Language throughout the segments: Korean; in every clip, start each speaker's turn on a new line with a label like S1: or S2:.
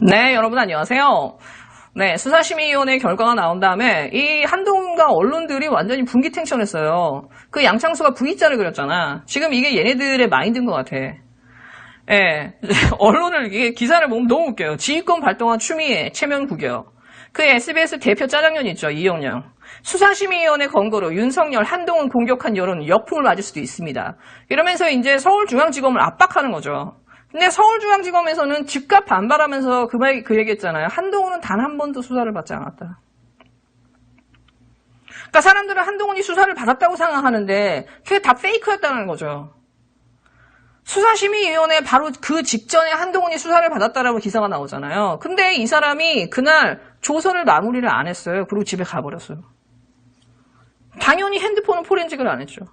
S1: 네, 여러분 안녕하세요. 네, 수사심의위원회 결과가 나온 다음에 이 한동훈과 언론들이 완전히 분기탱천했어요. 그 양창수가 V자를 그렸잖아. 지금 이게 얘네들의 마인드인 것 같아. 예, 언론을, 이게 기사를 보면 너무 웃겨요. 지휘권 발동한 추미애, 체면 구격. 그 SBS 대표 짜장면 있죠, 이영영. 수사심의위원회 권고로 윤석열, 한동훈 공격한 여론은 역풍을 맞을 수도 있습니다. 이러면서 이제 서울중앙지검을 압박하는 거죠. 근데 서울중앙지검에서는 즉각 반발하면서 그 얘기했잖아요. 한동훈은 단 한 번도 수사를 받지 않았다. 그러니까 사람들은 한동훈이 수사를 받았다고 생각하는데 그게 다 페이크였다는 거죠. 수사심의위원회 바로 그 직전에 한동훈이 수사를 받았다라고 기사가 나오잖아요. 근데 이 사람이 그날 조서를 마무리를 안 했어요. 그리고 집에 가버렸어요. 당연히 핸드폰은 포렌식을 안 했죠.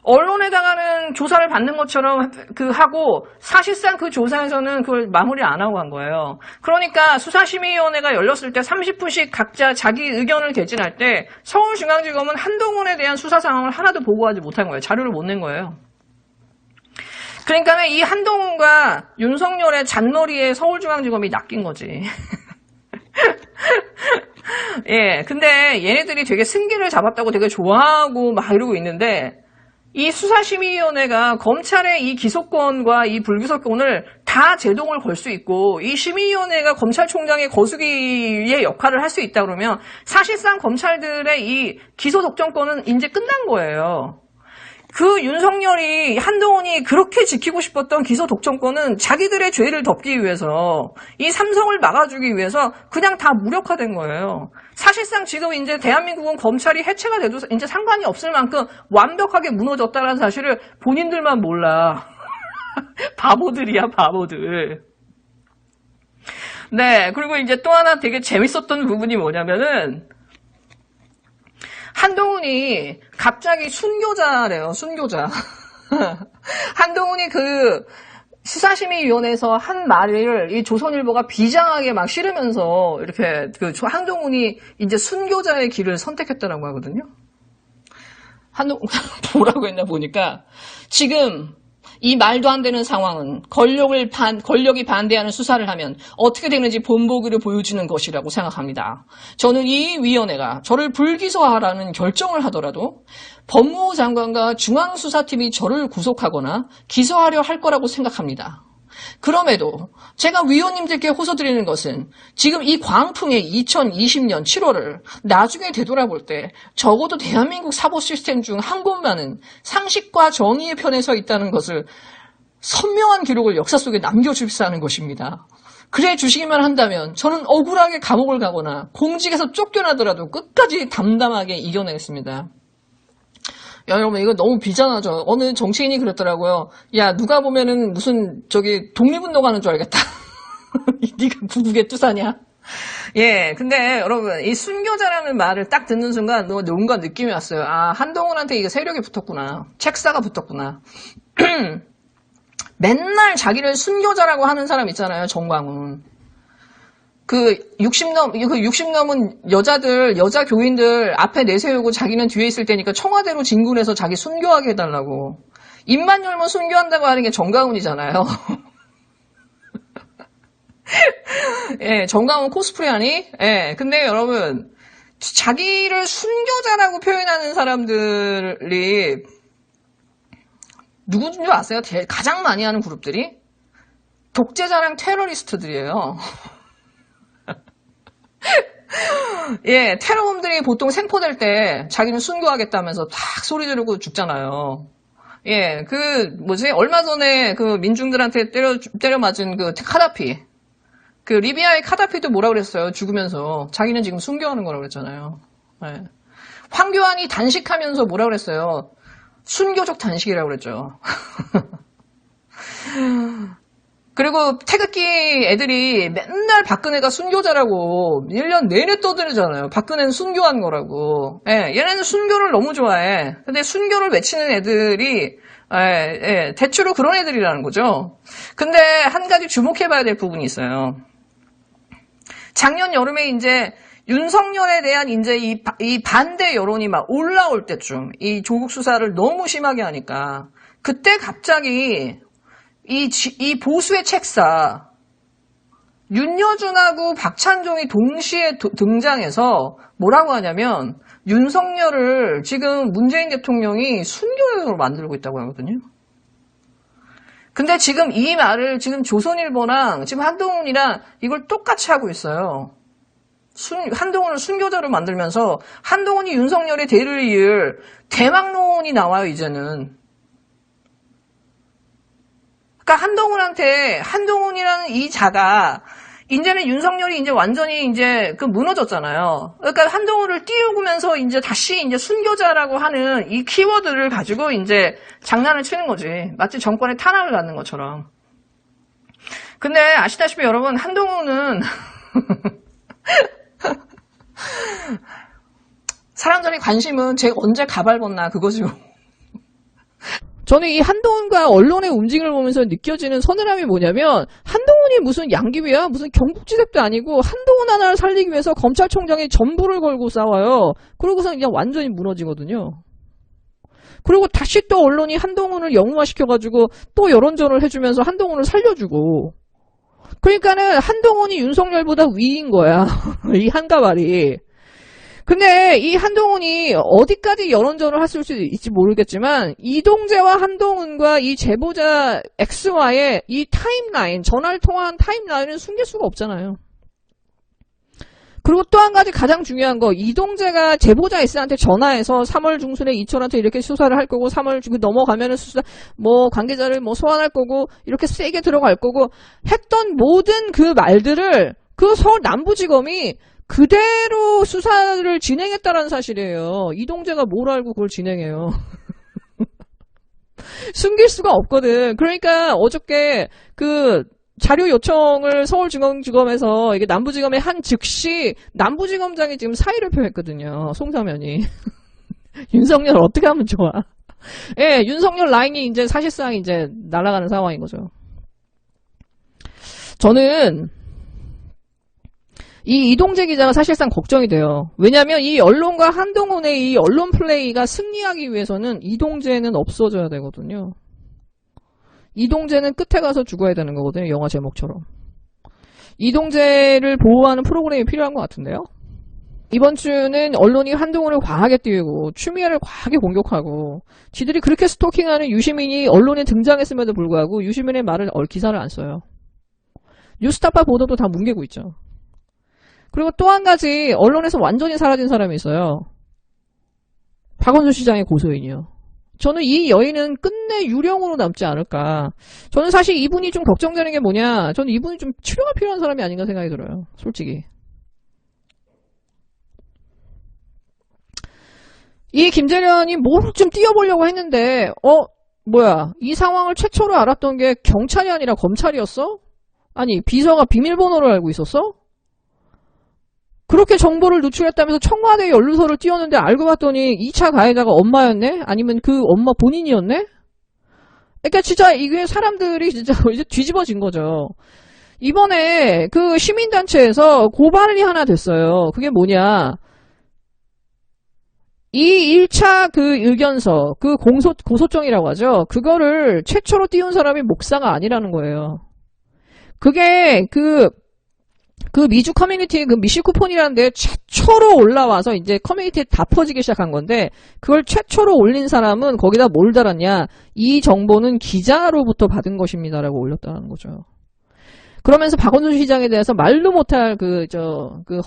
S1: 언론에다가는 조사를 받는 것처럼 하고 사실상 그 조사에서는 그걸 마무리 안 하고 간 거예요. 그러니까 수사심의위원회가 열렸을 때 30분씩 각자 자기 의견을 개진할 때 서울중앙지검은 한동훈에 대한 수사 상황을 하나도 보고하지 못한 거예요. 자료를 못 낸 거예요. 그러니까 이 한동훈과 윤석열의 잔머리에 서울중앙지검이 낚인 거지. 예, 근데 얘네들이 되게 승기를 잡았다고 되게 좋아하고 막 이러고 있는데 이 수사심의위원회가 검찰의 이 기소권과 이 불기소권을 다 제동을 걸 수 있고 이 심의위원회가 검찰총장의 거수기의 역할을 할 수 있다 그러면 사실상 검찰들의 이 기소 독점권은 이제 끝난 거예요. 그 윤석열이 한동훈이 그렇게 지키고 싶었던 기소 독점권은 자기들의 죄를 덮기 위해서 이 삼성을 막아주기 위해서 그냥 다 무력화된 거예요. 사실상 지금 이제 대한민국은 검찰이 해체가 돼도 이제 상관이 없을 만큼 완벽하게 무너졌다는 사실을 본인들만 몰라. 바보들이야, 바보들. 네, 그리고 이제 또 하나 되게 재밌었던 부분이 뭐냐면은 한동훈이 갑자기 순교자래요, 순교자. 한동훈이 그 수사심의위원회에서 한 말을 이 조선일보가 비장하게 막 실으면서 이렇게 한동훈이 이제 순교자의 길을 선택했다라고 하거든요. 뭐라고 했나 보니까 지금 이 말도 안 되는 상황은 권력이 반대하는 수사를 하면 어떻게 되는지 본보기를 보여주는 것이라고 생각합니다. 저는 이 위원회가 저를 불기소하라는 결정을 하더라도 법무부 장관과 중앙수사팀이 저를 구속하거나 기소하려 할 거라고 생각합니다. 그럼에도 제가 위원님들께 호소드리는 것은 지금 이 광풍의 2020년 7월을 나중에 되돌아볼 때 적어도 대한민국 사법 시스템 중 한 곳만은 상식과 정의의 편에 서 있다는 것을 선명한 기록을 역사 속에 남겨주시라는 것입니다. 그래 주시기만 한다면 저는 억울하게 감옥을 가거나 공직에서 쫓겨나더라도 끝까지 담담하게 이겨내겠습니다. 야, 여러분, 이거 너무 비장하죠? 어느 정치인이 그랬더라고요. 야, 누가 보면은 무슨, 독립운동 하는 줄 알겠다. 니가 구국의 투사냐? 예, 근데 여러분, 이 순교자라는 말을 딱 듣는 순간 뭔가 느낌이 왔어요. 아, 한동훈한테 이게 세력이 붙었구나. 책사가 붙었구나. 맨날 자기를 순교자라고 하는 사람 있잖아요, 정광훈. 60 넘은 여자 교인들 앞에 내세우고 자기는 뒤에 있을 때니까 청와대로 진군해서 자기 순교하게 해달라고. 입만 열면 순교한다고 하는 게 정광훈이잖아요. 예, 정광훈 코스프레 하니? 예, 근데 여러분, 자기를 순교자라고 표현하는 사람들이 누구인 줄 아세요? 가장 많이 하는 그룹들이? 독재자랑 테러리스트들이에요. 예, 테러범들이 보통 생포될 때 자기는 순교하겠다면서 탁 소리 지르고 죽잖아요. 예, 얼마 전에 민중들한테 때려 맞은 카다피. 리비아의 카다피도 뭐라 그랬어요? 죽으면서. 자기는 지금 순교하는 거라고 그랬잖아요. 예. 황교안이 단식하면서 뭐라 그랬어요? 순교적 단식이라고 그랬죠. 그리고 태극기 애들이 맨날 박근혜가 순교자라고 1년 내내 떠들잖아요. 박근혜는 순교한 거라고. 예, 얘네는 순교를 너무 좋아해. 근데 순교를 외치는 애들이 대체로 그런 애들이라는 거죠. 근데 한 가지 주목해봐야 될 부분이 있어요. 작년 여름에 이제 윤석열에 대한 이제 이 반대 여론이 막 올라올 때쯤 이 조국 수사를 너무 심하게 하니까 그때 갑자기 이 보수의 책사, 윤여준하고 박찬종이 동시에 등장해서 뭐라고 하냐면 윤석열을 지금 문재인 대통령이 순교용으로 만들고 있다고 하거든요. 근데 지금 이 말을 지금 조선일보랑 지금 한동훈이랑 이걸 똑같이 하고 있어요. 한동훈을 순교자로 만들면서 한동훈이 윤석열의 대를 이을 대망론이 나와요, 이제는. 그러니까 한동훈이라는 이 자가 이제는 윤석열이 이제 완전히 이제 무너졌잖아요. 그러니까 한동훈을 띄우면서 이제 다시 이제 순교자라고 하는 이 키워드를 가지고 이제 장난을 치는 거지. 마치 정권에 탄압을 받는 것처럼. 근데 아시다시피 여러분, 한동훈은 사람들이 관심은 제가 언제 가발 벗나 그거죠. 저는 이 한동훈과 언론의 움직임을 보면서 느껴지는 서늘함이 뭐냐면 한동훈이 무슨 양귀비야? 무슨 경북지사도 아니고 한동훈 하나를 살리기 위해서 검찰총장이 전부를 걸고 싸워요. 그러고서 그냥 완전히 무너지거든요. 그리고 다시 또 언론이 한동훈을 영웅화시켜가지고 또 여론전을 해주면서 한동훈을 살려주고 그러니까는 한동훈이 윤석열보다 위인 거야. 이 한가발이. 근데 이 한동훈이 어디까지 여론전을 할 수 있을지 모르겠지만 이동재와 한동훈과 이 제보자 X와의 이 타임라인, 전화를 통화한 타임라인은 숨길 수가 없잖아요. 그리고 또 한 가지 가장 중요한 거, 이동재가 제보자 X한테 전화해서 3월 중순에 이철한테 이렇게 수사를 할 거고 3월 중순 넘어가면은 관계자를 소환할 거고 이렇게 세게 들어갈 거고 했던 모든 그 말들을 그 서울 남부지검이 그대로 수사를 진행했다라는 사실이에요. 이동재가 뭘 알고 그걸 진행해요. 숨길 수가 없거든. 그러니까 어저께 자료 요청을 서울중앙지검에서 이게 남부지검에 한 즉시 남부지검장이 지금 사의를 표했거든요. 송사면이. 윤석열 어떻게 하면 좋아? 예, 윤석열 라인이 이제 사실상 이제 날아가는 상황인 거죠. 저는 이 이동재 기자가 사실상 걱정이 돼요. 왜냐하면 이 언론과 한동훈의 이 언론 플레이가 승리하기 위해서는 이동재는 없어져야 되거든요. 이동재는 끝에 가서 죽어야 되는 거거든요. 영화 제목처럼. 이동재를 보호하는 프로그램이 필요한 것 같은데요. 이번 주는 언론이 한동훈을 과하게 띄우고 추미애를 과하게 공격하고 지들이 그렇게 스토킹하는 유시민이 언론에 등장했음에도 불구하고 유시민의 말을 기사를 안 써요. 뉴스타파 보도도 다 뭉개고 있죠. 그리고 또 한 가지 언론에서 완전히 사라진 사람이 있어요. 박원순 시장의 고소인이요. 저는 이 여인은 끝내 유령으로 남지 않을까. 저는 사실 이분이 좀 걱정되는 게 뭐냐. 저는 이분이 좀 치료가 필요한 사람이 아닌가 생각이 들어요. 솔직히. 이 김재련이 뭘 좀 띄워보려고 했는데 이 상황을 최초로 알았던 게 경찰이 아니라 검찰이었어? 아니 비서가 비밀번호를 알고 있었어? 그렇게 정보를 누출했다면서 청와대 연루소를 띄웠는데 알고 봤더니 2차 가해자가 엄마였네? 아니면 그 엄마 본인이었네? 그러니까 진짜 이게 사람들이 진짜 이제 뒤집어진 거죠. 이번에 그 시민단체에서 고발이 하나 됐어요. 그게 뭐냐. 이 1차 그 의견서, 그 고소장이라고 하죠. 그거를 최초로 띄운 사람이 목사가 아니라는 거예요. 그게 그 미주 커뮤니티 그 미시 쿠폰이라는 데 최초로 올라와서 이제 커뮤니티에 다 퍼지기 시작한 건데 그걸 최초로 올린 사람은 거기다 뭘 달았냐. 이 정보는 기자로부터 받은 것입니다라고 올렸다는 거죠. 그러면서 박원순 시장에 대해서 말도 못할 그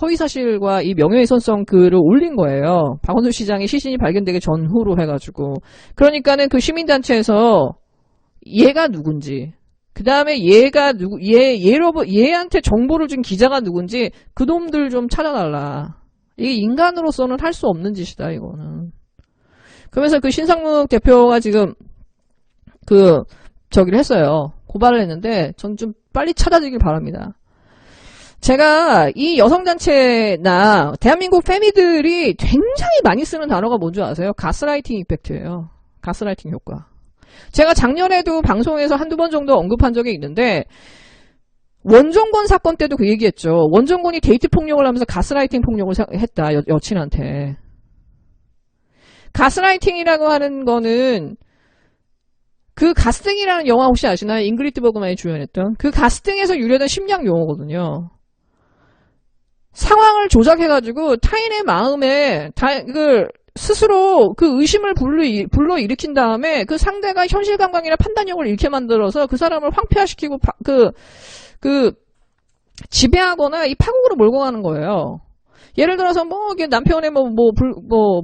S1: 허위사실과 이 명예훼손성 글을 올린 거예요. 박원순 시장의 시신이 발견되기 전후로 해가지고. 그러니까는 그 시민단체에서 얘가 누군지, 그 다음에 얘한테 정보를 준 기자가 누군지 그 놈들 좀 찾아달라. 이게 인간으로서는 할 수 없는 짓이다, 이거는. 그러면서 그 신상묵 대표가 지금 저기를 했어요. 고발을 했는데 전 좀 빨리 찾아주길 바랍니다. 제가 이 여성단체나 대한민국 페미들이 굉장히 많이 쓰는 단어가 뭔지 아세요? 가스라이팅 이펙트예요. 가스라이팅 효과. 제가 작년에도 방송에서 한두 번 정도 언급한 적이 있는데 원정권 사건 때도 그 얘기했죠. 원정권이 데이트 폭력을 하면서 가스라이팅 폭력을 했다. 여친한테. 가스라이팅이라고 하는 거는
S2: 그 가스등이라는 영화 혹시 아시나요? 잉그리드 버그만이 주연했던. 그 가스등에서 유래된 심리학 용어거든요. 상황을 조작해가지고 타인의 마음에 스스로 그 의심을 불러일으킨 다음에 그 상대가 현실감각이나 판단력을 잃게 만들어서 그 사람을 황폐화시키고 지배하거나 이 파국으로 몰고 가는 거예요. 예를 들어서 남편의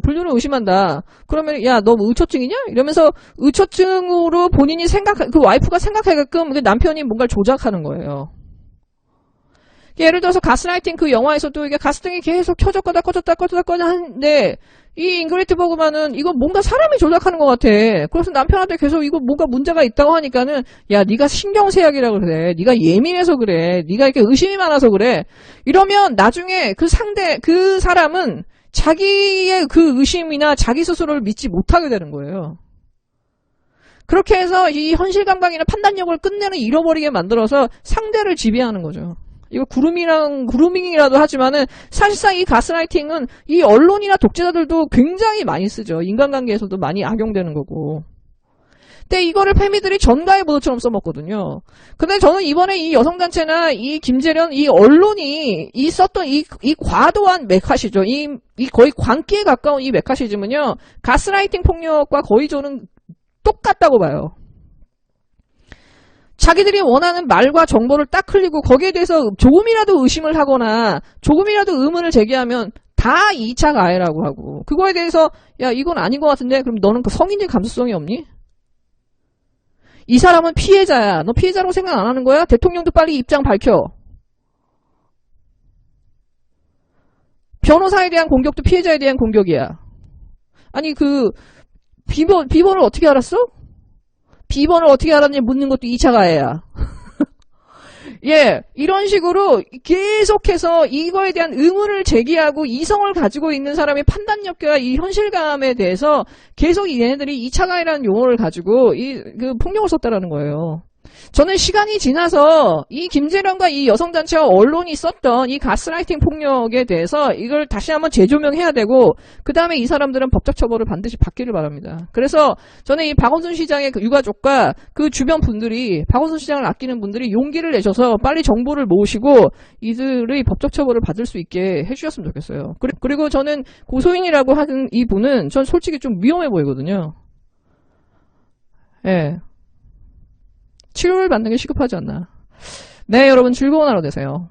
S2: 불륜을 의심한다. 그러면 야, 너 뭐 의처증이냐? 이러면서 의처증으로 본인이 그 와이프가 생각하게끔 그 남편이 뭔가를 조작하는 거예요. 예를 들어서 가스라이팅 그 영화에서도 이게 가스등이 계속 켜졌거나 꺼졌다 하는데 이 잉그리드 버그만은 이거 뭔가 사람이 조작하는 것 같아. 그래서 남편한테 계속 이거 뭔가 문제가 있다고 하니까는 야, 네가 신경쇠약이라 그래. 네가 예민해서 그래. 네가 이렇게 의심이 많아서 그래. 이러면 나중에 그 사람은 자기의 그 의심이나 자기 스스로를 믿지 못하게 되는 거예요. 그렇게 해서 이 현실감각이나 판단력을 끝내는 잃어버리게 만들어서 상대를 지배하는 거죠. 이거 그루밍이라도 하지만은 사실상 이 가스라이팅은 이 언론이나 독재자들도 굉장히 많이 쓰죠. 인간관계에서도 많이 악용되는 거고. 근데 이거를 패미들이 전가의 보도처럼 써먹거든요. 근데 저는 이번에 이 여성단체나 이 김재련, 이 언론이 썼던 이 과도한 메카시죠. 이 거의 광기에 가까운 이 메카시즘은요, 가스라이팅 폭력과 거의 저는 똑같다고 봐요. 자기들이 원하는 말과 정보를 딱 흘리고 거기에 대해서 조금이라도 의심을 하거나 조금이라도 의문을 제기하면 다 2차 가해라고 하고, 그거에 대해서 야, 이건 아닌 것 같은데 그럼 너는 그 성인의 감수성이 없니? 이 사람은 피해자야. 너 피해자라고 생각 안 하는 거야? 대통령도 빨리 입장 밝혀. 변호사에 대한 공격도 피해자에 대한 공격이야. 아니 비번을 어떻게 알았어? 비번을 어떻게 알았냐 묻는 것도 2차 가해야. 예, 이런 식으로 계속해서 이거에 대한 의문을 제기하고 이성을 가지고 있는 사람의 판단력과 이 현실감에 대해서 계속 얘네들이 2차 가해라는 용어를 가지고 그 폭력을 썼다라는 거예요. 저는 시간이 지나서 이 김재련과 이 여성단체와 언론이 썼던 이 가스라이팅 폭력에 대해서 이걸 다시 한번 재조명해야 되고, 그 다음에 이 사람들은 법적 처벌을 반드시 받기를 바랍니다. 그래서 저는 이 박원순 시장의 그 유가족과 그 주변 분들이, 박원순 시장을 아끼는 분들이 용기를 내셔서 빨리 정보를 모으시고 이들의 법적 처벌을 받을 수 있게 해주셨으면 좋겠어요. 그리고 저는 고소인이라고 하는 이 분은 전 솔직히 좀 위험해 보이거든요. 예. 치료를 받는 게 시급하지 않나. 네, 여러분 즐거운 하루 되세요.